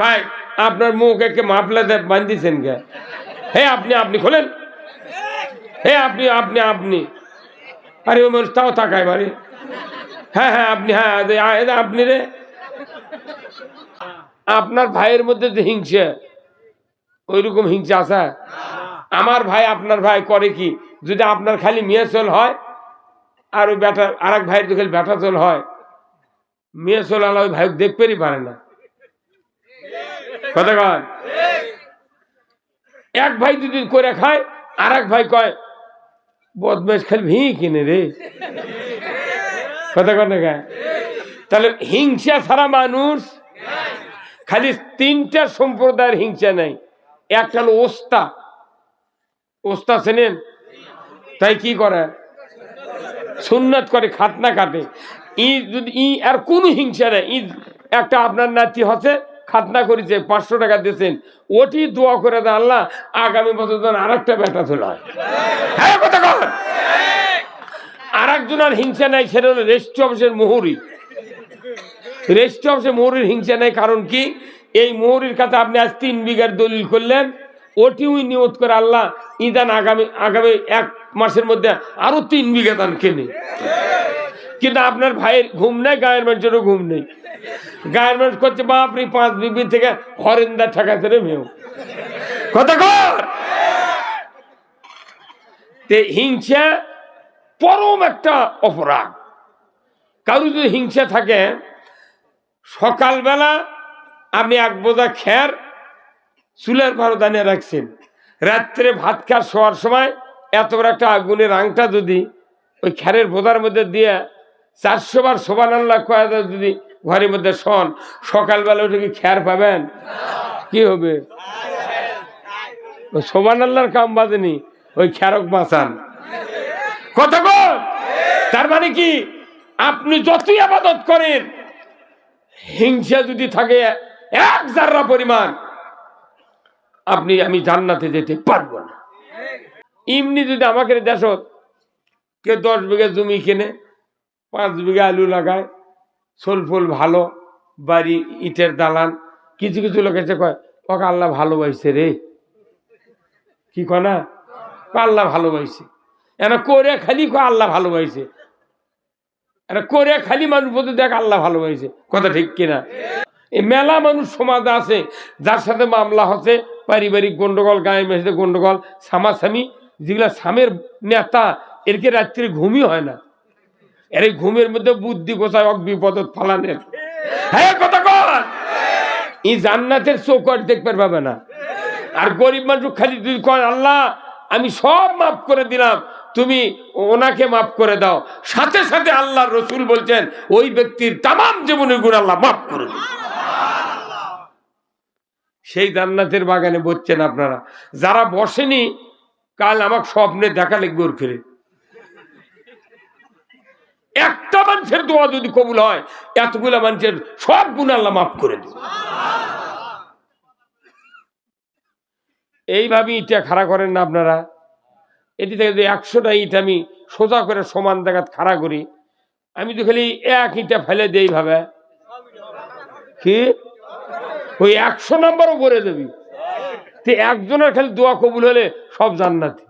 ভাই আপনার মুখ একে মাফলা বান্ধিছেন কে? হে আপনি আপনি খোলেন, হে আপনি আপনি আপনি আরে ওই মানুষ তাও তাকায় বাড়ি। হ্যাঁ হ্যাঁ আপনি, হ্যাঁ আপনি রে, আপনার ভাইয়ের মধ্যে যে হিংসা, ওইরকম হিংসা আছে? আমার ভাই আপনার ভাই করে কি, যদি আপনার খালি মেয়ে চল হয় আর ওই বেটা আর এক ভাইয়ের খালি বেটা চল হয়, মেয়ে চল আলা ওই ভাই দেখতেই পারে না। কথা কন, এক ভাই যদি করে খায় আর এক ভাই কয় বদমাশ খালি ভি কিনে রে। কথা কন না গায়ে? তাহলে হিংসা ছাড়া মানুষ, খালি তিনটা সম্প্রদায়ের হিংসা নেই। একটা হলো ওস্তা, ওস্তা চেনেন? তাই কি করে? সুন্নাত করে, খাতনা কাটে। ই যদি ই আর কোনো হিংসা নেই। ই একটা আপনার নাতি হচ্ছে, খাতনা করেছে, 500 টাকা দিয়েছেন, ওটি দোয়া করে দেন আল্লাহ আগামী বছর যেন আর একটা বেটা চলে হয়। হ্যাঁ কথা কর। আর একজনের হিংসা নাই, সেটা হলো রেজিস্ট্রি অফিসের মুহুরি। রেজিস্ট্রি অফিসের মুহুরির হিংসা নাই, কারণ কি এই মুহুরির কাছে আপনি আজ 3 বিঘার দলিল করলেন, ওটিও নিয়ত করে আল্লাহ ইদান আগামী 1 মাসের মধ্যে আরো 3 বিঘা দান কেনে। কিন্তু আপনার ভাইয়ের ঘুম নেই, গায়ের মানুষেরও ঘুম নেই। গায়ের মানুষ করছে বাপরে 5 বিঘি থেকে হরেন্দা ঠেকাতে রে মেয়েও। কথা কর। হিংসা পরম একটা অপরাধ। কারো যদি হিংসা থাকে, সকালবেলা আপনি 1 বোঝা খের চুলের ভাড়া দানিয়ে রাখছেন, রাত্রে ভাত খাওয়ার শোয়ার সময় এত বড় একটা আগুনের আংটা যদি ওই খেরের বোঝার মধ্যে দিয়ে 400 বার সুবহানাল্লাহ কয়া যদি ঘরের মধ্যে শোন, সকালবেলা ওটা কি খের পাবেন? কি হবে? সুবহানাল্লাহর কাম বাজেনি, ওই খেরক বাঁচান। কথা বল। তার মানে কি, আপনি যতই ইবাদত করেন, হিংসা যদি থাকে 1 জাররা পরিমাণ, আমি জান্নাতে যেতে পারবো না। এমনি যদি আমাকে দেখো কেউ 10 বিঘা জমি কিনে 5 বিঘা আলু লাগায়, সোল ফুল ভালো, বাড়ি ইটের দালান, কিছু কিছু লোক এসে কয় ওকে আল্লাহ ভালোবাসছে রে। কি কয় না, আল্লাহ ভালোবাসছে। এরা করে খালি আল্লাহ ভালোবাসছে, এরা করে খালি মানুষ বলতে দেখ আল্লাহ ভালোবাসছে। কথা ঠিক কিনা? এই মেলা মানুষ সমাজে আছে যার সাথে মামলা হচ্ছে, পারিবারিক গন্ডগোল, গায়ে মেশে গন্ডগোল, সামাসামি, যেগুলা সামের নেতা, এরকে রাত্রে ঘুমই হয় না। এর এই ঘুমের মধ্যে বুদ্ধি গোছায় বিপদত ফালানের। হ্যাঁ কথা কর। এই জান্নাতের চৌকাঠ দেখতে পাবে না। আর গরিব মানুষ খালি তুই কয় আল্লাহ আমি সব মাফ করে দিলাম, তুমি ওনাকে মাফ করে দাও, সাথে সাথে আল্লাহর রসুল বলছেন ওই ব্যক্তির তামাম জীবনের গুণ আল্লাহ মাফ করে দিন। সেই জান্নাতের বাগানে বসছেন আপনারা। যারা বসেনি, কাল আমাকে স্বপ্নে দেখা লিখবে ওর ফিরে। একটা মানুষের দোয়া যদি কবুল হয়, এতগুলা মানুষের সব গুণ আল্লাহ মাফ করে দিন। এইভাবে ইটা খাড়া করেন না আপনারা। এটি থেকে যদি 100টা ইট আমি সোজা করে সমান জায়গায় খাড়া করি, আমি তো খালি 1 ইটা ফেলে দিই এইভাবে, কি ওই 100 নম্বরও করে দেবি। একজনের খালি দোয়া কবুল হলে সব জান্নাতি।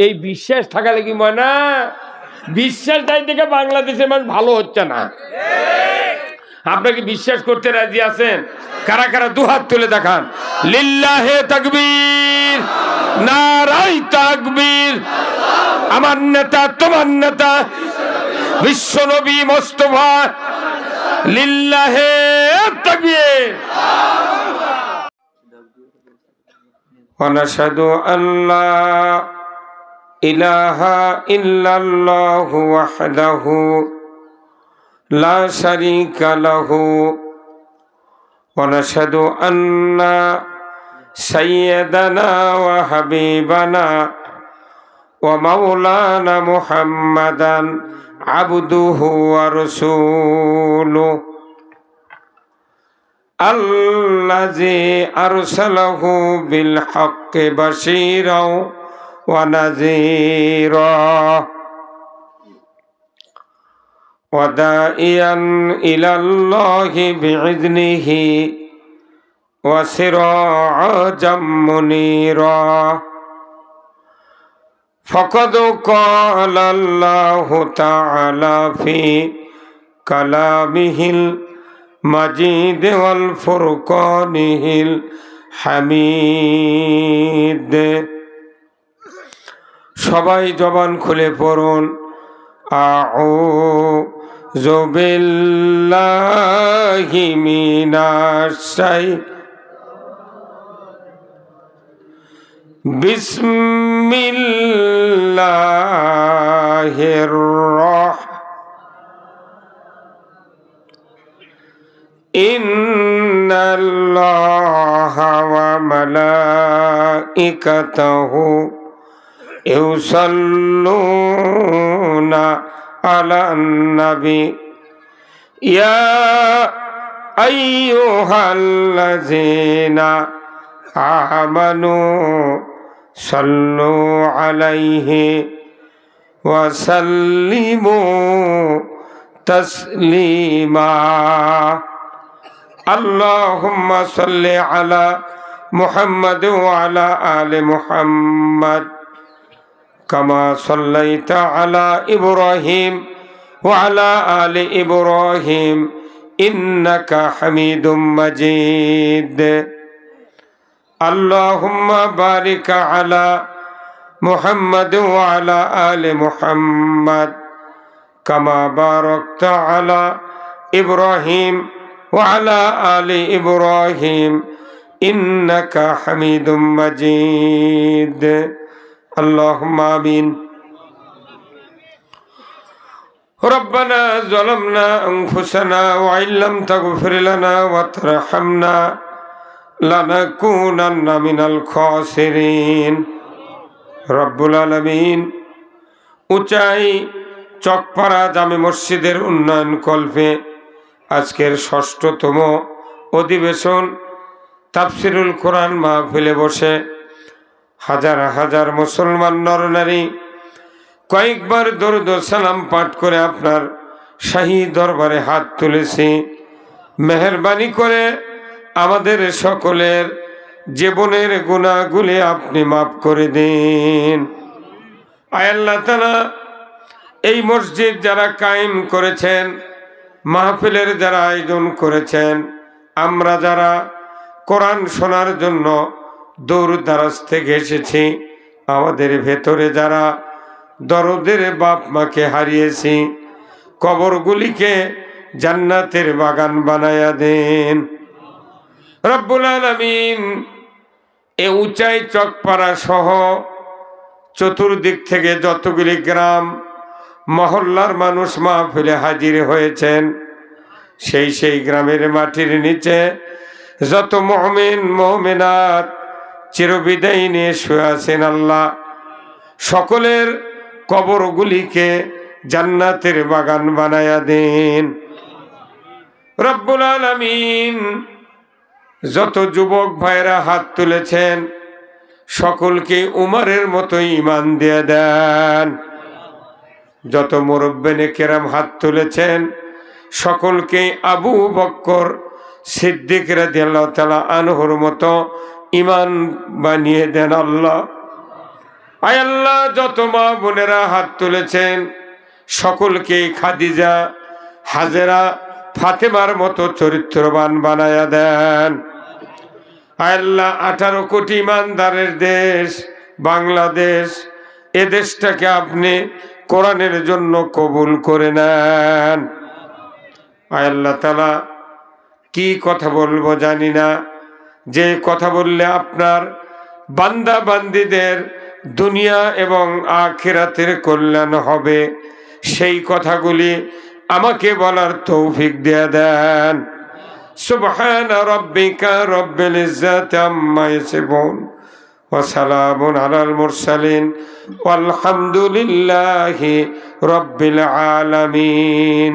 এই বিশ্বাস থাকা লাগি ময়না, বিশ্বাস নাই থেকে বাংলাদেশের মানুষ ভালো হচ্ছে না। আপনাকে বিশ্বাস করতে রাজি আছেন? কারা কারা 2 হাত তুলে দেখান। লিল্লাহে তাকবীর, নারায়ে তাকবীর। আমার নেতা, তোমার নেতা, বিশ্বনবী মুস্তাফা, লিল্লাহে তাকবীর। ওয়া নাশহাদু আল্লা ইলাহা ইল্লাল্লাহু ওয়াহদাহু লা শারীকা লাহু ওয়া নাশহাদু আন্না সাইয়্যিদানা ওয়া হাবিবানা ওয়া মাওলানা মুহাম্মাদান আবদুহু ওয়া রাসূলুহু আল্লাযী আরসালাহু বিল হাক্কি বাশীরাও ওয়া নাযীরা ওয়া দাঈয়ান ইলাল্লাহি বিইذনিহি وسراجا منيرا فقد قال الله تعالى في كلامه المجيد والفرقانه الحميد সবাই জবান খুলে পড়ুন আউযু বিল্লাহি মিনাশ বিসমিল্লাহির ইন্নাল্লাহা ওয়া মালাইকাতাহু ইউসাল্লুনা আলান নবী ইয়া আইয়ুহাল্লাযীনা আমানু সাল্লু আলাইহি ওয়া সাল্লিমু তাসলিমা আল্লাহুম্মা সাল্লি আলা মুহাম্মাদ ওয়া আলা আলি মুহাম্মাদ কামা সাল্লাইতা আলা ইব্রাহিম ওয়া আলা আলি ইব্রাহিম ইন্নাকা হামিদুম মাজিদ আল্লাহুম্মা বারিক আলা মুহাম্মাদ ওয়া আলা আলি মুহাম্মাদ কামা বারাকতা আলা ইব্রাহিম ওয়া আলা আলি ইব্রাহিম ইন্নাকা হামিদুম মাজিদ আল্লাহুম্মা আমিন ربنا ظلمنا أنفسنا وإن لم تغفر لنا وترحمنا لنكونن من الخاسرين রব্বুল আলামিন উচাই চকপাড়া জামে মসজিদের উন্নয়ন কল্পে আজকের ৬ষ্ঠতম অধিবেশন তাফসিরুল কোরআন মাহফিলে বসে হাজার হাজার মুসলমান নরনারী কয়েকবার দরুদ ও সালাম পাঠ করে আপনার শাহী দরবারে হাত তুলেছি। মেহেরবানি করে আমাদের সকলের জীবনের গুনাহগুলি আপনি মাফ করে দিন। আয় আল্লাহ তাআলা, এই মসজিদ যারা কায়েম করেছেন, মাহফিলের যারা আয়োজন করেছেন, আমরা যারা কোরআন শোনার জন্য দূর দারাজ থেকে এসেছি, আমাদের ভেতরে যারা দরদের বাপ মাকে হারিয়েছি, কবরগুলিকে জান্নাতের বাগান বানায়া দেন রব্বুল আলামিন। এ উঁচাই চকপাড়া সহ চতুর্দিক থেকে যতগুলি গ্রাম মহল্লার মানুষ মাহফিলে হাজির হয়েছেন, সেই গ্রামের মাটির নিচে যত মুমিন মুমিনাত চিরবিদায় নিয়ে শুয়ে আছেন, আল্লাহ সকলের কবরগুলিকে জান্নাতের বাগান বানায়া দেন রব্বুল আলামিন। যত যুবক ভাইরা হাত তুলেছেন, সকলকে উমরের মতো ঈমান দিয়ে দেন। যত মুরব্বিনে কেরাম হাত তুলেছেন, সকলকে আবু বকর সিদ্দিক রাদিয়াল্লাহু তাআলা আনহুর মতো ঈমান বানিয়ে দেন আল্লাহ। আয় আল্লাহ, যত মা বোনেরা হাত তুলেছেন, সকলকে খাদিজা, হাজেরা, ফাতেমার মতো চরিত্রবান বানায়া দেন। আয় আল্লাহ, 18 কোটি ইমানদারের দেশ বাংলাদেশ, এ দেশটাকে আপনি কোরআনের জন্য কবুল করে নেন। আয় আল্লাহ তাআলা, কি কথা বলবো জানি না, যে কথা বললে আপনার বান্দা বান্দীদের দুনিয়া এবং আখিরাতের কল্যাণ হবে, সেই কথাগুলি আমাকে বলার তৌফিক দিয়ে দেন। সুবহান রাব্বিকা রব্বিল ইজ্জাতি আম্মা ইয়াসিফুন ওয়া সালামুন আলাল মুরসালিন ওয়ালহামদুলিল্লাহি রব্বিল আলামিন।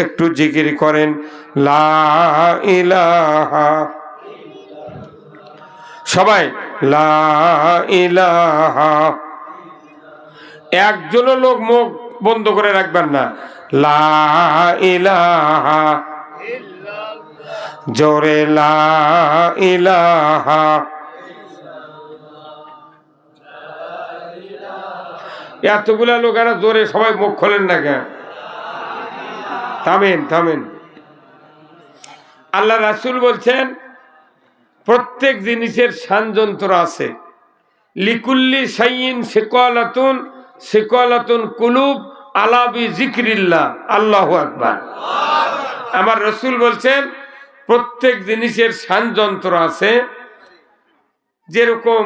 একটু জিকির করেন লা ইলাহা, সবাই লা ইলাহা। একজনও লোক মুখ বন্ধ করে রাখবেন না। লা ইলাহা জোরে লা ইলাহা। এতগুলা লোকেরা জোরে সবাই মুখ খোলেন না কেন? থামেন থামেন। আল্লাহ রাসূল বলছেন প্রত্যেক জিনিসের ষড়যন্ত্র আছে। লিকুল্লি শাইইন সিকালাতুন সিকালাতুন কুলুব আলা বিযিকরিল্লাহ। আল্লাহু আকবার। আমার রাসূল বলছেন প্রত্যেক জিনিসের ষড়যন্ত্র আছে। যেরকম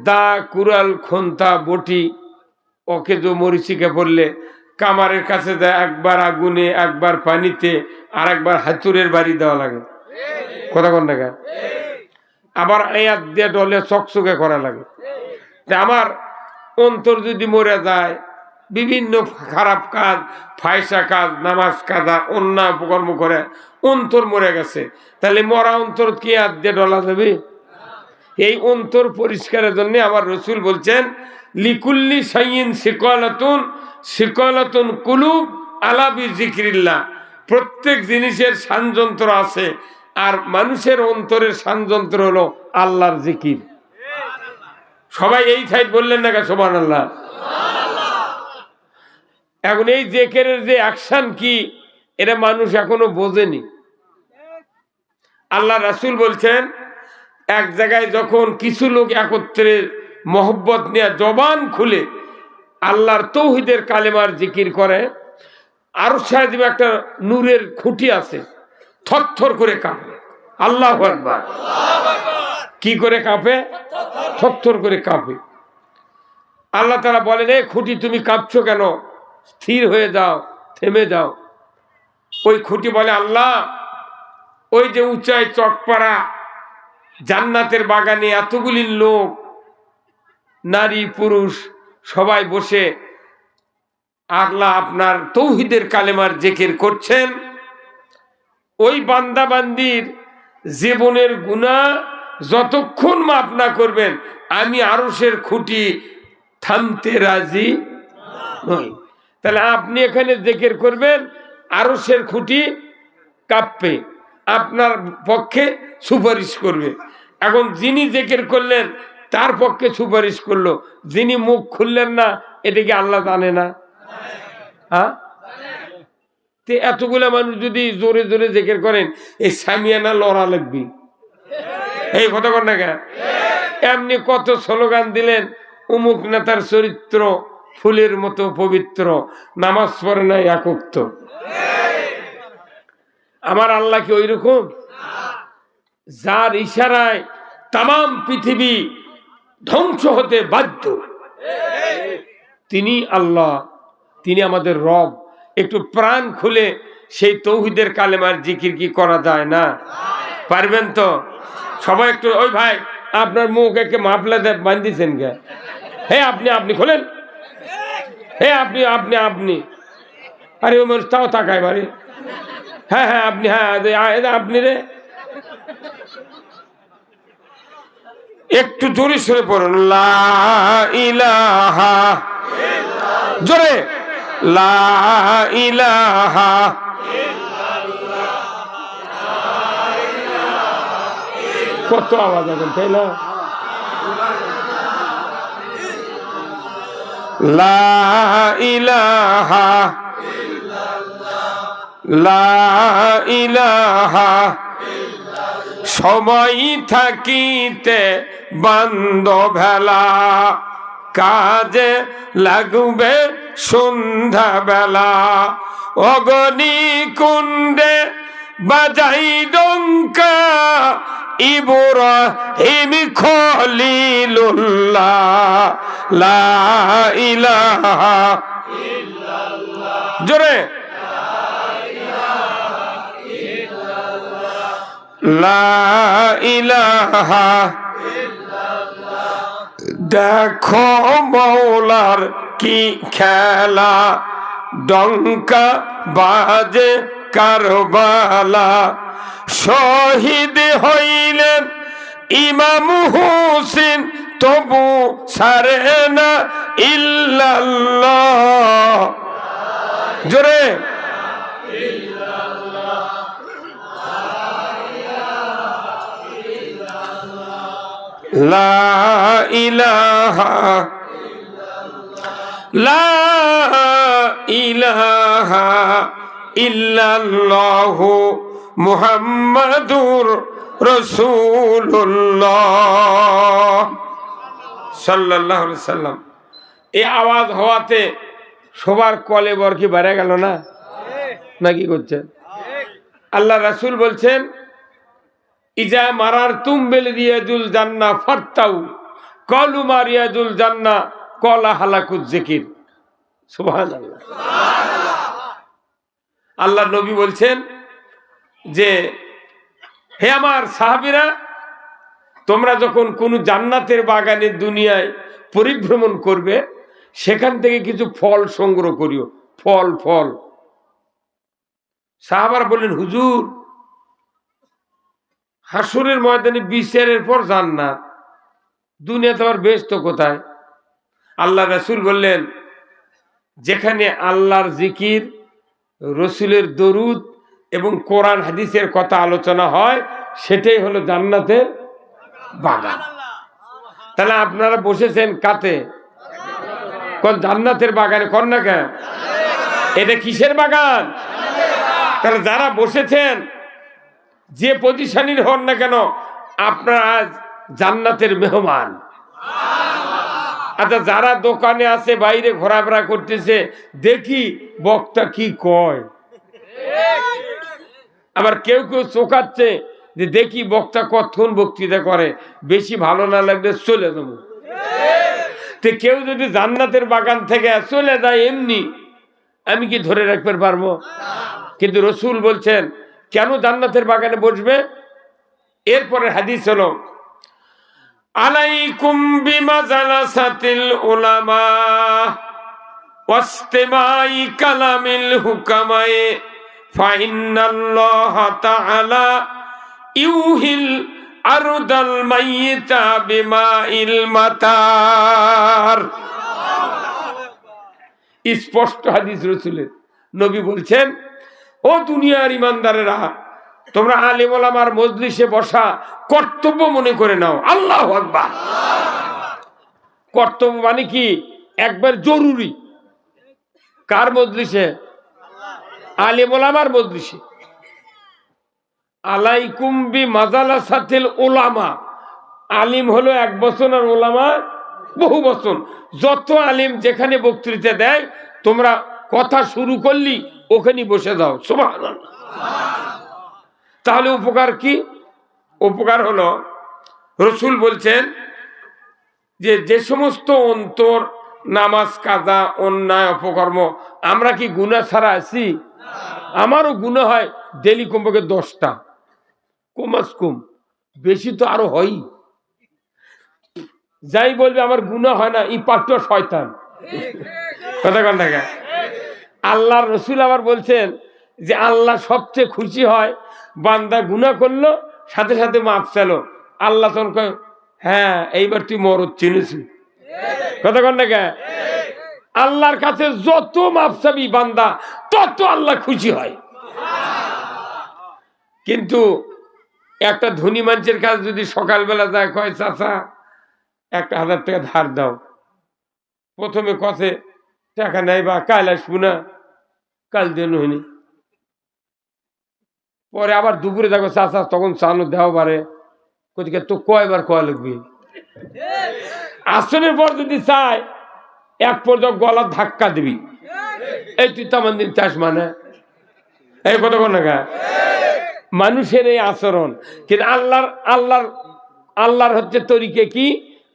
দা, কুড়াল, খন্তা, বটি, ওকে যে মরিচিকা পড়লে কামারের কাছে দেয়, একবার আগুনে, একবার পানিতে, আর একবার হাতুড়ের বাড়ি দেওয়া লাগে। কথা কোন টাকা? আবার আয়াত দিয়ে ডলে চকচকে করা লাগে। আমার অন্তর যদি মরে যায়, বিভিন্ন খারাপ কাজ, ফায়সা কাজ, নামাজ কাজা, অন্যায় কর্ম করে অন্তর মরে গেছে, তাহলে মরা অন্তর কি হাত দিয়ে ডলা যাবে? এই অন্তর পরিষ্কারের জন্য আমার রাসূল বলছেন লিকুল্লি শাইইন সিকালাতুন সিকালাতুন কুলুব আলা বিযিকরিল্লাহ। প্রত্যেক জিনিসের ষড়যন্ত্র আছে, আর মানুষের অন্তরের ষড়যন্ত্র হলো আল্লাহর জিকির। সবাই এই সাইড বললেন না কে সুবহানাল্লাহ? এখন এই জিকিরের যে অ্যাকশন কি, এটা মানুষ এখনো বোঝেনি। আল্লাহ রাসূল বলছেন এক জায়গায় যখন কিছু লোক একত্রে মহব্বত নিয়ে জবান খুলে আল্লাহর তৌহিদের কালেমার জিকির করে, আরশ আজিমে একটা নূরের খুঁটি আছে, থরথর করে কাঁপে। আল্লাহু আকবার। কি করে কাঁপে? থরথর করে কাঁপে। আল্লাহ তাআলা বলেন, এই খুঁটি তুমি কাঁপছো কেন? স্থির হয়ে যাও, থেমে যাও। ওই খুঁটি বলে, আল্লাহ, ওই যে উঁচায় চকপাড়া জান্নাতের বাগানে এতগুলি লোক, নারী পুরুষ সবাই বসে আল্লাহ আপনার তৌহিদের কালেমার জিকির করছেন, ওই বান্দা বান্দির জীবনের গুনাহ যতক্ষণ মাফ না করবেন আমি আরশের খুঁটি থামতে রাজি নই। তাহলে আপনি এখানে জিকির করবেন, আরশের খুঁটি কাঁপবে, আপনার পক্ষে সুপারিশ করবে। এখন যিনি জিকির করলেন তার পক্ষে সুপারিশ করলো, যিনি মুখ খুললেন না, এটা কি আল্লাহ জানে না? হ্যাঁ, এতগুলা মানুষ যদি জোরে জোরে জিকির করেন, এই সামিয়ানা লড়া লাগবে। এই কথা কর না কেন? এমনি কত স্লোগান দিলেন, অমুক নেতার চরিত্র ফুলের মতো পবিত্র, নামাজ পড়ে নাই একক। আমার আল্লাহ কি ওই রকম? যার ইশারায় তাম পৃথিবী ধ্বংস হতে বাধ্য, তিনি আল্লাহ, তিনি আমাদের রব। একটু প্রাণ খুলে সেই তৌহিদের কালেমার জিকির কি করা যায় না? পারবেন তো সবাই? একটু ওই ভাই, আপনার মুখ একে মাফলা বান্ধিছেন কে? হে আপনি, আপনি খোলেন। হে আপনি, আপনি, আপনি, আরে ওই মানুষ তাও তাকায় বাড়ি। হ্যাঁ হ্যাঁ আপনি, হ্যাঁ আপনি রে, একটু জোরে সরে পড়ুন। লা ইলাহা, জোরে, লা ইলাহা। কত আওয়াজ এখন, তাই না? লা ইলাহা, লা ইলাহা। সময় থাকিতে বান্দ ভেলা, কাজে লাগবে সন্ধ্যা বেলা। অগনি কুণ্ডে বাজাই ডঙ্কা, ইব্রাহিম খলিলুল্লাহ। লা ইলাহা ইল্লাল্লাহ, জোরে, লা ইলাহা ইল্লাল্লাহ। দেখো মৌলার কি খেলা, ডঙ্কা বাজে কারবালা। শহীদ হইলেন ইমাম হুসেন, তবু সারে না ইল্লাল্লাহ, জোরে। লা ইলাহা লা ইলাহা ইল্লাল্লাহু মুহাম্মাদুর রাসূলুল্লাহ সাল্লাল্লাহু আলাইহি সাল্লাম। এই আওয়াজ হওয়াতে সবার কলে বর কি বেড়ে গেল না? নাকি করছেন? আল্লাহ রাসূল বলছেন, ইজা মারার তুম বেল রিয়াজুল জান্নাহ ফারতাউ কলু মা রিয়াজুল জান্নাহ কলা হালাকুজ জিকির। সুবহানাল্লাহ। আল্লাহ নবী বলছেন যে, হে আমার সাহাবীরা, তোমরা যখন কোন জান্নাতের বাগানের দুনিয়ায় পরিভ্রমণ করবে, সেখান থেকে কিছু ফল সংগ্রহ করিও। ফল ফল। সাহাবারা বললেন, হুজুর, হাসরের ময়দানে বিচারের পর জান্নাত, দুনিয়াতে আবার বেহেশত কোথায়? আল্লাহ রাসূল বললেন, যেখানে আল্লাহর জিকির, রসুলের দরুদ এবং কোরআন হাদিসের কথা আলোচনা হয়, সেটাই হলো জান্নাতের বাগান। তাহলে আপনারা বসেছেন কাতে? কোন জান্নাতের বাগানে? কোন না কেন? এটা কিসের বাগান? তাহলে যারা বসেছেন, যে পজিশনের হন না কেন, আপনারা আজ জান্নাতের মেহমান। আচ্ছা, যারা দোকানে আছে, বাইরে ঘোরাফেরা করতেছে, দেখি বক্তা কি কয়। আবার কেউ কেউ চোখাচ্ছে যে দেখি বক্তা কতক্ষণ বক্তৃতা করে, বেশি ভালো না লাগলে চলে যাবো। তো কেউ যদি জান্নাতের বাগান থেকে চলে যায় এমনি, আমি কি ধরে রাখতে পারবো? কিন্তু রসুল বলছেন কেন জান্নাতের বাগানে বসবে। এরপরে হাদিস হলো, আলাইকুম বিমাজালাসাতিল উলামা ওয়াসতিমাই কালামিল হুকামায়ে ফাইন্নাল্লাহা তাআলা ইউহিল আরদাল মাইয়িতা বিমাইল মাতার। স্পষ্ট হাদিস রসুলের। নবী বলছেন, ও দুনিয়ার ইমানদারেরা, তোমরা আলেম ওলামার মজলিসে বসা কর্তব্য মনে করে নাও। আল্লাহু আকবার। কর্তব্য মানে কি? একবার জরুরি। কার মজলিসে? আলেম ওলামার মজলিসে। আলাইকুম বিমাজালাসাতিল উলামা। আলিম হলো এক বচন আর ওলামা বহু বচন। যত আলিম যেখানে বক্তৃতা দেয়, তোমরা কথা শুরু করলি ওখানে বসে যাও। সুবহানাল্লাহ। তাহলে উপকার কি? উপকার হলো, রসুল বলছেন যে যে সমস্ত অন্তর, নামাজ, কাজা, অন্যায়, অপকর্ম, আমরা কি গুনাহ ছাড়া আছি? আমারও গুনাহ হয় ডেলি কমপক্ষে 10টা, কমাস কম, বেশি তো আরো হয়। যাই বলবে আমার গুনাহ হয় না, ই পাট্টা শয়তান। কথা কন না? আল্লাহর রসুল আবার বলছেন যে আল্লাহ সবচেয়ে খুশি হয় বান্দা গুনাহ করলো, সাথে সাথে মাপ চালো। আল্লাহ তখন কয়, হ্যাঁ এইবার তুই মরদ চিনেছি। কথা কন না? আল্লাহর কাছে যত মাপ চাবি বান্দা, তত আল্লাহ খুশি হয়। কিন্তু একটা ধনী মানুষের কাছে যদি সকালবেলা যায়, কয় চাচা 1000 টাকা ধার দাও, প্রথমে কথে টাকা নাই বা কাল আসবো না, কাল দেন হয়নি। পরে আবার দুপুরে দেখো চাচা তখন চালো দেওয়া পারে, কোথেকে তো কয়বার কয়া লাগবে। আসনের পর যদি চায়, এক পর্যায়ে গলা ধাক্কা দিবি, এই তুই তামান দিন চাস মানে। এই কথা কোন না? মানুষের এই আচরণ। কিন্তু আল্লাহর হচ্ছে তরিকে কি?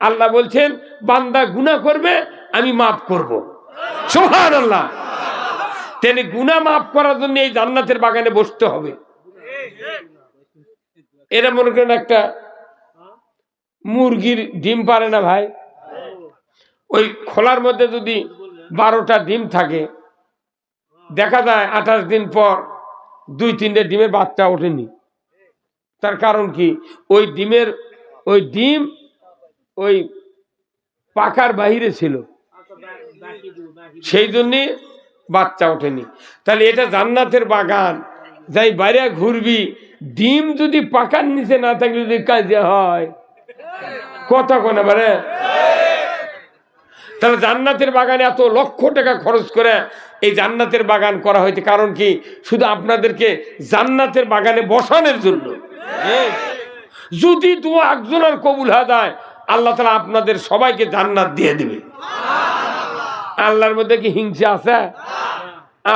আল্লাহ বলছেন বান্দা গুনাহ করবে, আমি মাফ করব। সুবহানাল্লাহ। তেনে গুনাহ মাফ করার জন্য এই জান্নাতের বাগানে বসতে হবে। এরা মনে করেন একটা মুরগির ডিম পারে না ভাই, ওই খোলার মধ্যে যদি 12টা ডিম থাকে, দেখা যায় 28 দিন পর 2-3টে ডিমের বাচ্চা ওঠেনি। তার কারণ কি? ওই ডিম ওই পাখার বাহিরে ছিল, সেই জন্যে বাচ্চা ওঠেনি। তাহলে এটা জান্নাতের বাগান, যাই বাইরে ঘুরবি, ডিম যদি পাখার নিচে না থাকলে যদি কাজে হয়, কথা কোন এবারে? তাহলে জান্নাতের বাগানে এত লক্ষ টাকা খরচ করে এই জান্নাতের বাগান করা হয়েছে কারণ কি? শুধু আপনাদেরকে জান্নাতের বাগানে বসানোর জন্য। যদি দোয়া একজনের কবুল হয়ে যায় আল্লাহ তাআলা আপনাদের সবাইকে জান্নাত দিয়ে দিবে। আল্লাহর মধ্যে কি হিংসা আছে?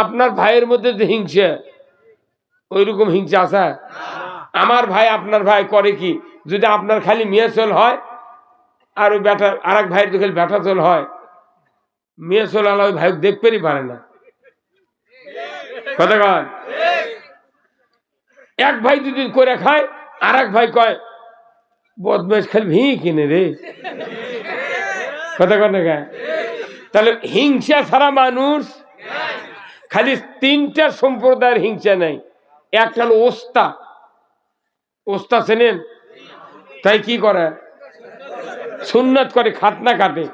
আপনার ভাইয়ের মধ্যে যে হিংসা, ওইরকম হিংসা আছে? আমার ভাই আপনার ভাই করে কি? যদি আপনার খালি মেয়ে চল হয় আর ওই বেটা আর এক ভাইয়ের খালি বেটা চল হয়, মেয়ে চল আলা ওই ভাই দেখতেই পারে না। কথা কন? এক ভাই যদি করে খায় আর এক ভাই কয় বদমাইশ খালি ভি কিনে রে। কথা কন? তাহলে হিংসা ছাড়া মানুষ খালি তিনটা সম্প্রদায়ের হিংসা নেই। একটা হলো ওস্তা। ওস্তা চেনেন? তাই কি করে? সুন্নাত করে, খাতনা কাটে।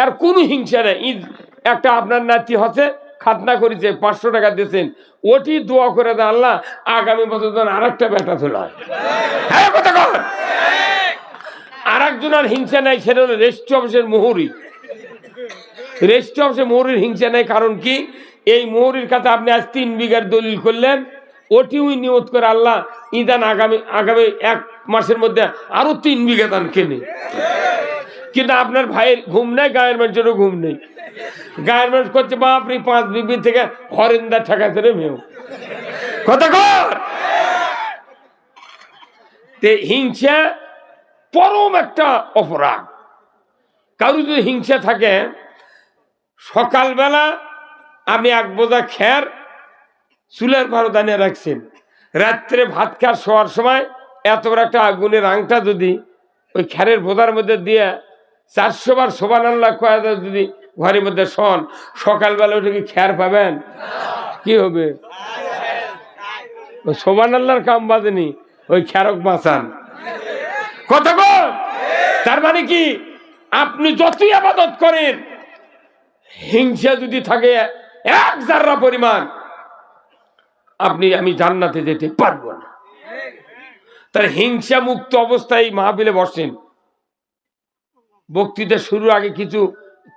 আর কোনো হিংসা নেই। একটা আপনার নাতি হচ্ছে, খাতনা করেছে, 500 টাকা দিয়েছেন, ওটি দোয়া করে দেন আল্লাহ আগামী বছর যেন আর একটা বেটা চলে হয়। হ্যাঁ কথা কর। আর একজনের হিংসা নাই, সেটা হলো রেজিস্ট্রি অফিসের মোহরি। রেজিস্ট্রি অফিসের মোহরির হিংসা নাই কারণ কি? এই মোহরির কাছে আপনি আজ 3 বিঘার দলিল করলেন, ওটিও নিয়ত করে আল্লাহ ইদান আগামী 1 মাসের মধ্যে আরো 3 বিঘা দান কেনে। কিন্তু আপনার ভাইয়ের ঘুম নেই, গায়ের মানুষেরও ঘুম নেই। গায়ের মানুষ করছে বাপরে 5 বিঘি থেকে হরেন্দা ঠেকাতে রে মেয়েও। কথা কর। হিংসা পরম একটা অপরাধ। কারো যদি হিংসা থাকে, সকালবেলা আপনি 1 বোঝা খের চুলের ভাড়া দানিয়ে রাখছেন, রাত্রে ভাত খাওয়ার শোয়ার সময় এত বড় একটা আগুনের আংটা যদি ওই খেরের বোঝার মধ্যে দিয়ে 400 বার সুবহানাল্লাহ কয়া যদি ঘরের মধ্যে শোন, সকালবেলা ওটা কি খের পাবেন? কি হবে? সুবহানাল্লাহর কাম বাজেনি, ওই খেরক বাঁচান। কথা বল। তার মানে কি? আপনি যতই ইবাদত করেন, হিংসা যদি থাকে 1 জাররা পরিমাণ, আমি জান্নাতে যেতে পারবো না। তার হিংসা মুক্ত অবস্থায় মাহফিলে বসেন। বক্তৃতা শুরুর আগে কিছু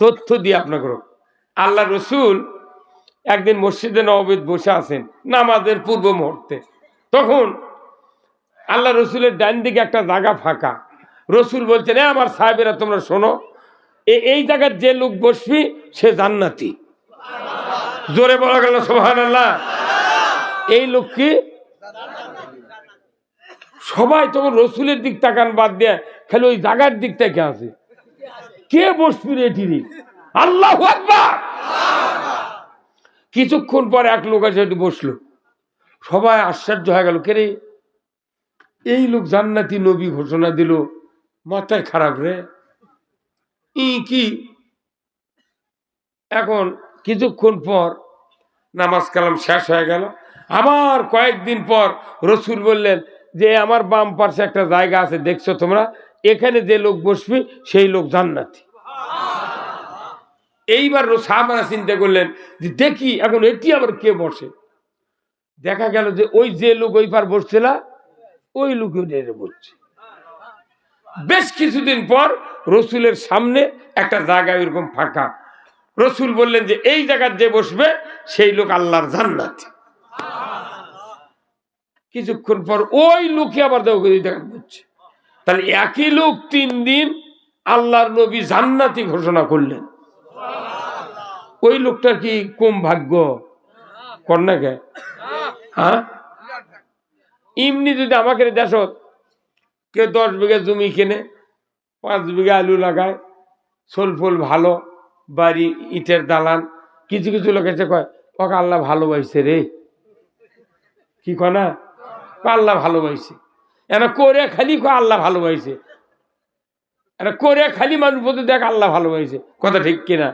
তথ্য দিয়ে আপনাকে। আল্লাহ রসুল একদিন মসজিদে নববীতে বসে আছেন নামাজের পূর্ব মুহূর্তে। তখন আল্লাহ রসুলের ডান দিকে একটা জায়গা ফাঁকা। রসুল বলছেন, আমার সাহেবেরা তোমরা শোনো, এই জায়গার যে লোক বসবি সে জান্নাতি। জোরে বলা গেল সুবহানাল্লাহ। এই লোক কি? সবাই তখন রসুলের দিক তাকান বাদ দিয়ে খালি ওই জায়গার দিক থেকে আছে। কে বসবি রে এটি? আল্লাহু আকবার। কিছুক্ষণ পর এক লোক এসে একটু বসলো। সবাই আশ্চর্য হয়ে গেল, কে রে? এই লোক জান্নাতি নবী ঘোষণা দিল, মাথায় খারাপ রে। কি? এখন কিছুক্ষণ পর নামাজ কালাম শেষ হয়ে গেল। আবার কয়েকদিন পর রসুল বললেন যে আমার বাম পাশে একটা জায়গা আছে, দেখছো তোমরা, এখানে যে লোক বসবে সেই লোক জান্নাতি। এইবার সাহাবারা চিন্তা করলেন যে দেখি এখন এটি আবার কে বসে। দেখা গেল যে ওই যে লোক ওই পার বসছিল ওই লোক বসছে। বেশ কিছুদিন পর রসুলের সামনে একটা জায়গা এরকম ফাঁকা। রসুল বললেন যে এই জায়গার যে বসবে সেই লোক আল্লাহর জান্নাতি। কিছুক্ষণ পর ওই লোকে আবার দেখা বসছে। তাহলে একই লোক 3 দিন আল্লাহর নবী জান্নাতি ঘোষণা করলেন। ওই লোকটার কি কম ভাগ্য? কন্যা কে? হ্যাঁ, এমনি যদি আমাকে দেশ কেউ 10 বিঘা জমি কিনে 5 বিঘা আলু লাগায়, সোল ফল ভালো, বাড়ি ইটের দালান, কিছু কিছু লোক এসে কয় ওকে আল্লাহ ভালোবাসছে রে। কি কয় না? আল্লাহ ভালোবাসছে। এরা করে খালি কয় আল্লাহ ভালোবাসছে, এরা করে খালি মানুষ বলতে দেখ আল্লাহ ভালোবাসছে। কথা ঠিক কিনা?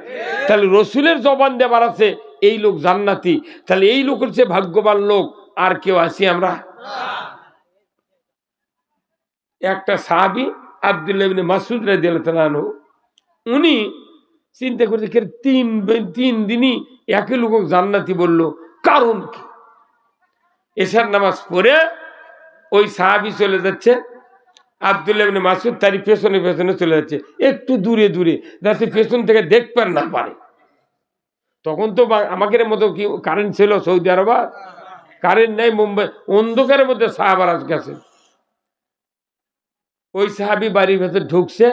তাহলে রসুলের জবান দেবার আছে এই লোক জান্নাতি। তাহলে এই লোকের চেয়ে ভাগ্যবান লোক আর কেউ আছি আমরা? একটা সাহাবী আব্দুল্লাহ ইবনে মাসউদ রাদিয়াল্লাহু আনহু, উনি চিন্তা করছে 3 দিনই একই লোক জান্নাতি বললো, কারণ কি? এশার নামাজ পড়ে ওই সাহাবী চলে যাচ্ছে, আব্দুল্লাহ ইবনে মাসউদ তারই পেছনে পেছনে চলে যাচ্ছে, একটু দূরে দূরে, যাতে পেছন থেকে দেখতে না পারে। তখন তো আমাদের মতো কি কারেন্ট ছিল সৌদি আরব? কারেন্ট নেই, মুম্বাই অন্ধকারের মধ্যে সাহাবারা গেছে। ওই সাহাবি বাড়ির ভেতর ঢুকছে,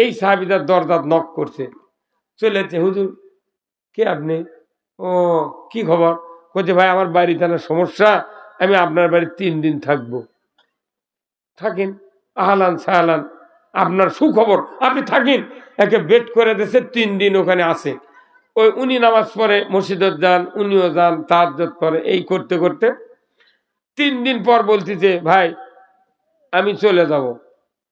এই সাহাবি তার দরজা নক করছে, চলে যাচ্ছে, হুজুর কে আপনি? ও কি খবর? বলছে ভাই আমার বাড়িতে না সমস্যা, আমি আপনার বাড়ি 3 দিন থাকবো। থাকেন, আহলান সাহলান, আপনার সুখবর, আপনি থাকেন। একে বেড করে দিয়েছে, 3 দিন ওখানে আছে। ওই উনি নামাজ পড়ে, মসজিদে যান, উনিও যান, তাহাজ্জুদ করে, এই করতে করতে 3 দিন পর বলতেছে ভাই আমি চলে যাব।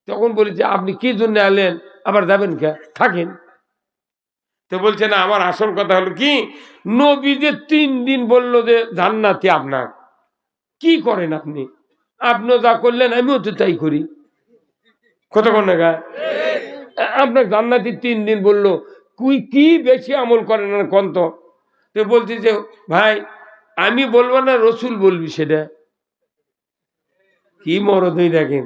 তখন বলি যে আপনি কি জন্য এলেন, আবার যাবেন কে, থাকেন। তো বলছে না, আমার আসল কথা হলো কি, নবী যে 3 দিন বললো যে জান্নাতি, আপনার কি করেন আপনি? আপনিও যা করলেন আমিও তো তাই করি। কতক্ষণ না আপনার জান্নাতি 3 দিন বললো, কি বেশি আমল করেন না কন্ত? তো বলছি যে ভাই আমি বলবো না, রসুল বলবি, সেটা কি মরদই দেখেন।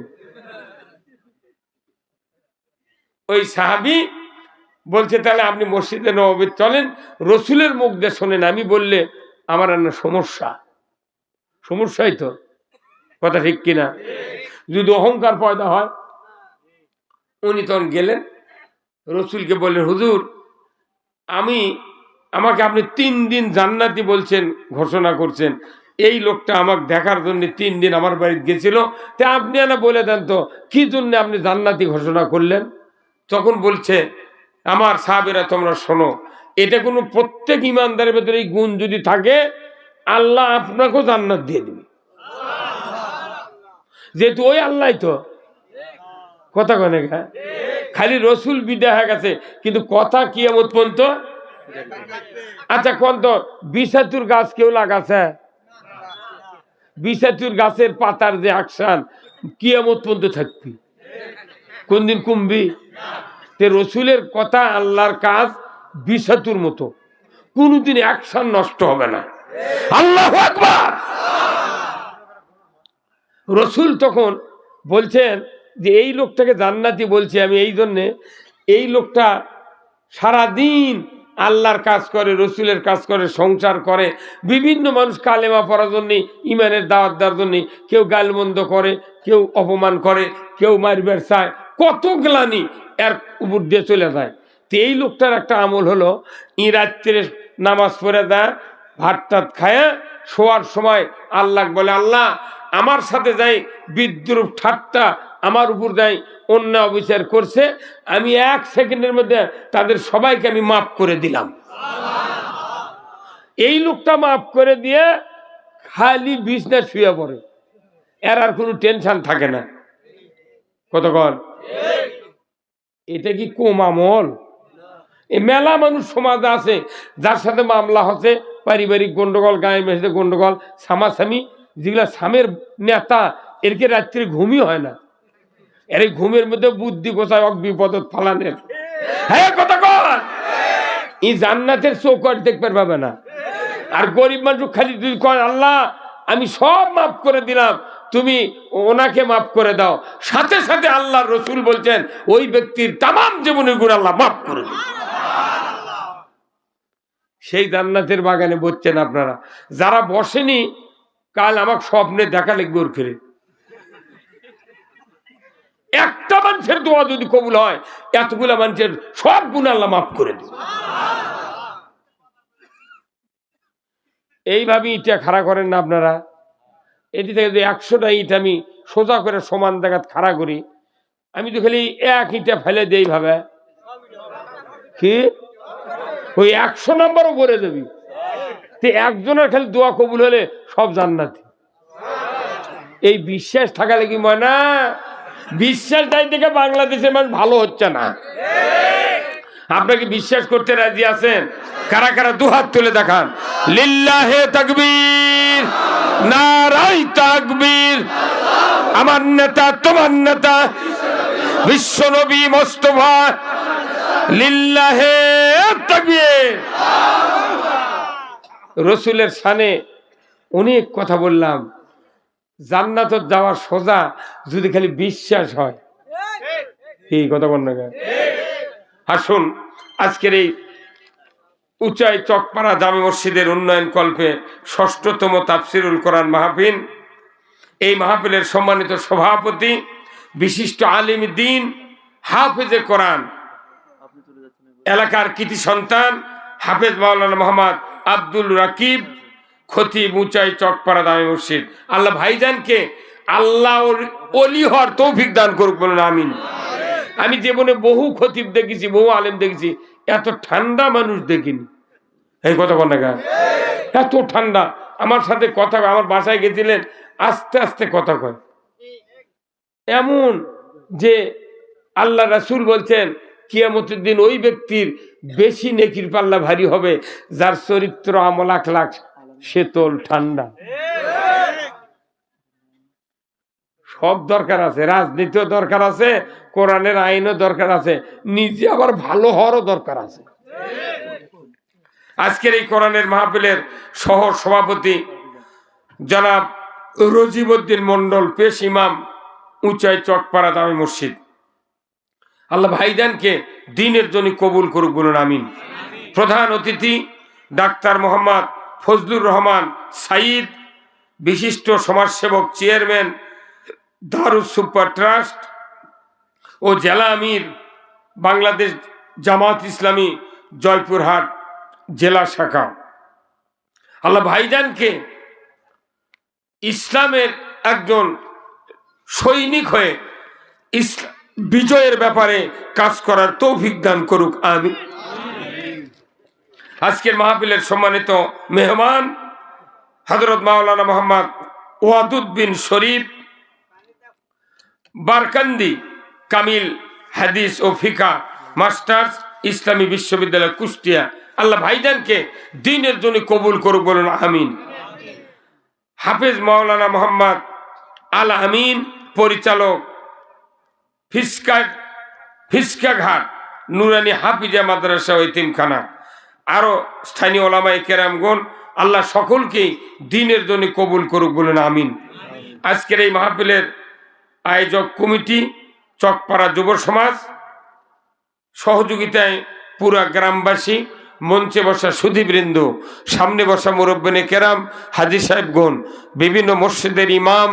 ওই সাহাবি বলছে তাহলে আপনি মসজিদে নববী চলেন, রসুলের মুখ দিয়ে শোনেন, আমি বললে আমার আর না সমস্যাই তো, কথা ঠিক কিনা? যদি অহংকার পয়দা হয়। উনি তখন গেলেন, রসুলকে বললেন হুজুর আমাকে আপনি 3 দিন জান্নাতি বলছেন, ঘোষণা করছেন, এই লোকটা আমাকে দেখার জন্য 3 দিন আমার বাড়িতে গেছিল, তা আপনি না বলে দেন তো কি জন্য আপনি জান্নাতি ঘোষণা করলেন? তখন বলছে আমার সাহাবীরা তোমরা শোনো, এটা কোনো প্রত্যেক ইমানদারের ভেতরে এই গুণ যদি থাকে, আল্লাহ আপনাকেও জান্নাত দিয়ে দিবে, যেহেতু ওই আল্লাহ তো। কথা কনে খালি রসুল বিদায় হয়ে গেছে, কিন্তু কথা কিয়ামত পর্যন্ত। আচ্ছা কোন তো বিষাতুর গাছ কেউ লাগাছে? বিষাতুর গাছের পাতার যে আকশান কিয়ামত পর্যন্ত থাকবি, কোনদিন কমবি? তে রসুলের কথা, আল্লাহর কাজ বিষাতুর মতো, কোনদিন অ্যাকশন নষ্ট হবে না। আল্লাহু আকবার। রসুল তখন বলছেন যে এই লোকটাকে জান্নাতি বলছি আমি এই জন্যে, এই লোকটা সারাদিন আল্লাহর কাজ করে, রসুলের কাজ করে, সংসার করে, বিভিন্ন মানুষ কালেমা পড়ার জন্যে, ইমানের দাওয়াত দেওয়ার জন্যে, কেউ গালমন্দ করে, কেউ অপমান করে, কেউ মারবার চায়, কত গ্লানি এর উপর দিয়ে চলে যায়। তো এই লোকটার একটা আমল হলো, রাত্রে নামাজ পড়ে দেয়, ভাত টাত খায়, শোয়ার সময় আল্লাহ বলে আল্লাহ আমার সাথে যাই বিদ্রুপ ঠাট্টা আমার উপর যাই অন্যায় অবিচার করছে, আমি 1 সেকেন্ডের মধ্যে তাদের সবাইকে আমি মাফ করে দিলাম। এই লোকটা মাফ করে দিয়ে খালি বিছনা শুয়ে পড়ে, এর আর কোনো টেনশন থাকে না। কতক্ষণ? এটা কি কম আমল? এই মেলা মানুষ সমাজে আছে যার সাথে মামলা হচ্ছে, পারিবারিক গন্ডগোল, গায়ের মেঝেতে গন্ডগোল, সামাসামি, যেগুলা স্বামীর নেতা, এরকে রাত্রে ঘুমই হয় না, এর এই ঘুমের মধ্যে বুদ্ধি গোছায় বিপদ ফালানের। হ্যাঁ কতক্ষণ? এই জান্নাতের চৌকাঠ দেখতে পাবে না। আর গরিব মানুষ খালি তুই কয় আল্লাহ আমি সব মাফ করে দিলাম, তুমি ওনাকে মাফ করে দাও, সাথে সাথে আল্লাহ রসুল বলছেন ওই ব্যক্তির তামাম জীবনের গুণ আল্লাহ মাফ করে দিন। সেই জান্নাতের বাগানে বসছেন আপনারা, যারা বসেনি কাল আমাকে স্বপ্নে দেখা লিখবে ওর ফিরে। একটা মানুষের দোয়া যদি কবুল হয়, এতগুলা মানুষের সব গুণ আল্লাহ মাফ করে দিন। এইভাবে ইটা খাড়া করেন না আপনারা। এটি থেকে যদি 100টা ইট আমি সোজা করে সমান জায়গায় খাড়া করি, আমি তো খালি 1 ইটা ফেলে দিই, এইভাবে কি ওই 100 নম্বরও করে দেবি। তো একজনের খালি দোয়া কবুল হলে সব জান্নাতি। এই বিশ্বাস থাকালে কি মনে না? বিশ্বাস নাই থেকে বাংলাদেশের মানুষ ভালো হচ্ছে না। আপনাকে বিশ্বাস করতে রাজি আছেন? কারা কারা দুহাত তুলে দেখান। লিল্লাহে তাকবীর, নারায়ে তাকবীর। আমার নেতা তোমার নেতা বিশ্বনবী মুস্তাফা, লিল্লাহে তাকবীর। রসুলের শানে অনেক কথা বললাম। জান্নাতে যাওয়ার সোজা যদি খালি বিশ্বাস হয়, এই কথা বল না। আসুন আজকের এই উচাই চকপাড়া জামে মসজিদের উন্নয়ন কল্পে ৬ষ্ঠতম তাফসিরুল কোরআন মাহফিল, এই মাহফিলের সম্মানিত সভাপতি বিশিষ্ট আলিম দ্বীন হাফেজে কোরআন এলাকার কৃতি সন্তান হাফেজ মাওলানা মোহাম্মদ আব্দুল রাকিব খতিব উচাই চকপাড়া জামে মসজিদ, আল্লাহ ভাইজানকে আল্লাহর ওলি হওয়ার তৌফিক দান করুক, বলুন আমিন। আমি জীবনে বহু খতিব দেখেছি, বহু আলেম দেখেছি, এত ঠান্ডা মানুষ দেখিনি। এই কথা বল না, এত ঠান্ডা। আমার সাথে কথা, আমার বাসায় গেছিলেন, আস্তে আস্তে কথা কয়, এমন যে আল্লাহ রাসূল বলছেন কিয়ামতের দিন ওই ব্যক্তির বেশি নেকির পাল্লা ভারী হবে যার চরিত্র আমল আখলাক শীতল ঠান্ডা। সব দরকার আছে, রাজনীতিও দরকার আছে, কোরআনের আইনও দরকার আছে, নিজে আবার ভালো হওয়ারও দরকার আছে। আজকের এই কোরআনের মাহফিলের সহ সভাপতি জনাব রজিবউদ্দিন মন্ডল, পেশ ইমাম উচাই চকপাড়া জামে মসজিদ, আল্লাহ ভাইজানকে দ্বীনের জন্য কবুল করুক, বলুন আমিন। প্রধান অতিথি ডাক্তার মোহাম্মদ ফজলুর রহমান সাইদ, বিশিষ্ট সমাজসেবক, চেয়ারম্যান দারুস সুপার ট্রাস্ট ও জেলা আমির বাংলাদেশ জামাত ইসলামী জয়পুরহাট জেলা শাখা, আল্লাহ ভাইজানকে ইসলামের একজন সৈনিক হয়ে বিজয়ের ব্যাপারে কাজ করার তৌফিক দান করুক, আমিন। আজকের মাহফিলের সম্মানিত মেহমান হযরত মাওলানা মোহাম্মদ ওয়াদুদ বিন শরীফ বারকান্দি, কামিল হাদিস ও ফিকা মাস্টার্স, ইসলামী বিশ্ববিদ্যালয় কুষ্টিয়া, আল্লাহ ভাইজানকে দ্বীনের জন্য কবুল করুক, বলুন আমিন। হাফেজ মাওলানা মোহাম্মদ আল আমিন, পরিচালক ফিসকাঘাট নুরানি হাফিজা মাদ্রাসা ও এতিমখানা, আরো স্থানীয় ওলামায়ে কেরামগণ, আল্লাহ সকলকেই দ্বীনের জন্য কবুল করুক, বলুন আমিন। আজকের এই মাহফিলের আয়োজক কমিটি চকপাড়া যুব সমাজ, সহযোগিতায় পুরা গ্রামবাসী, মঞ্চে বসা সুধীবৃন্দ, সামনে বসা মুরব্বিনে কেরাম, হাজী সাহেবগণ, বিভিন্ন মসজিদের ইমাম,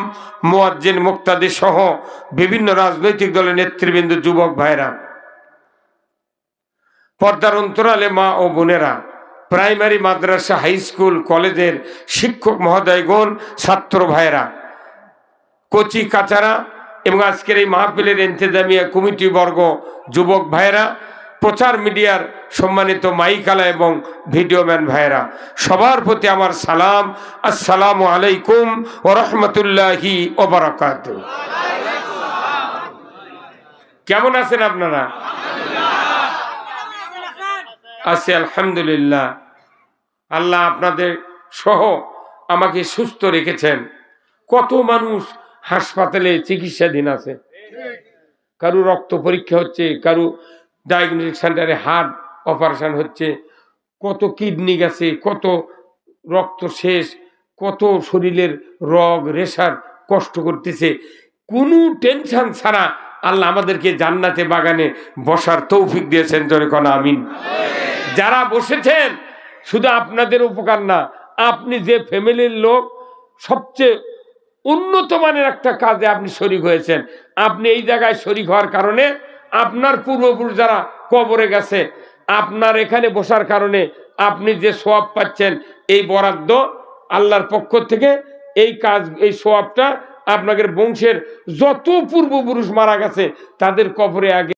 মুয়াজ্জিন, মুক্তাদি সহ বিভিন্ন রাজনৈতিক দলের নেতৃবৃন্দ, যুবক ভাইরা, পর্দার অন্তরালে মা ও বোনেরা, প্রাইমারি, মাদ্রাসা, হাই স্কুল, কলেজের শিক্ষক মহোদয়গণ, ছাত্র ভাইরা, কচি কাচারা এবং আজকের এই মাহফিলের ইন্তেজামিয়া কমিটি বর্গ, যুবক ভাইরা, প্রচার মিডিয়ার সম্মানিত মাইকালা এবং ভিডিওম্যান ভাইরা, সবার প্রতি আমার সালাম, আসসালামু আলাইকুম ওয়া রাহমাতুল্লাহি ওয়া বারাকাতুহু। কেমন আছেন আপনারা? আছি আলহামদুলিল্লাহ। আল্লাহ আপনাদের সহ আমাকে সুস্থ রেখেছেন। কত মানুষ হাসপাতালে চিকিৎসাধীন আছে, কারো রক্ত পরীক্ষা হচ্ছে, কারো ডায়াগনস্টিক সেন্টারে হার্ট অপারেশন হচ্ছে, কত কিডনি গেছে, কত রক্ত শেষ, কত শরীরের রগ রেশার কষ্ট করতেছে। কোনো টেনশন ছাড়া আল্লাহ আমাদেরকে জান্নাতে বাগানে বসার তৌফিক দিয়েছেন, জোরে কোন আমিন। যারা বসেছেন শুধু আপনাদের উপকার না, আপনি যে ফ্যামিলির লোক সবচেয়ে উন্নত মানের একটা কাজে আপনি শরীক হয়েছেন, আপনি এই জায়গায় শরীক হওয়ার কারণে আপনার পূর্বপুরুষ যারা কবরে গেছে, আপনার এখানে বসার কারণে আপনি যে সওয়াব পাচ্ছেন, এই বরাদ্দ আল্লাহর পক্ষ থেকে, এই কাজ, এই সওয়াবটা আপনাদের বংশের যত পূর্বপুরুষ মারা গেছে তাদের কবরে আগে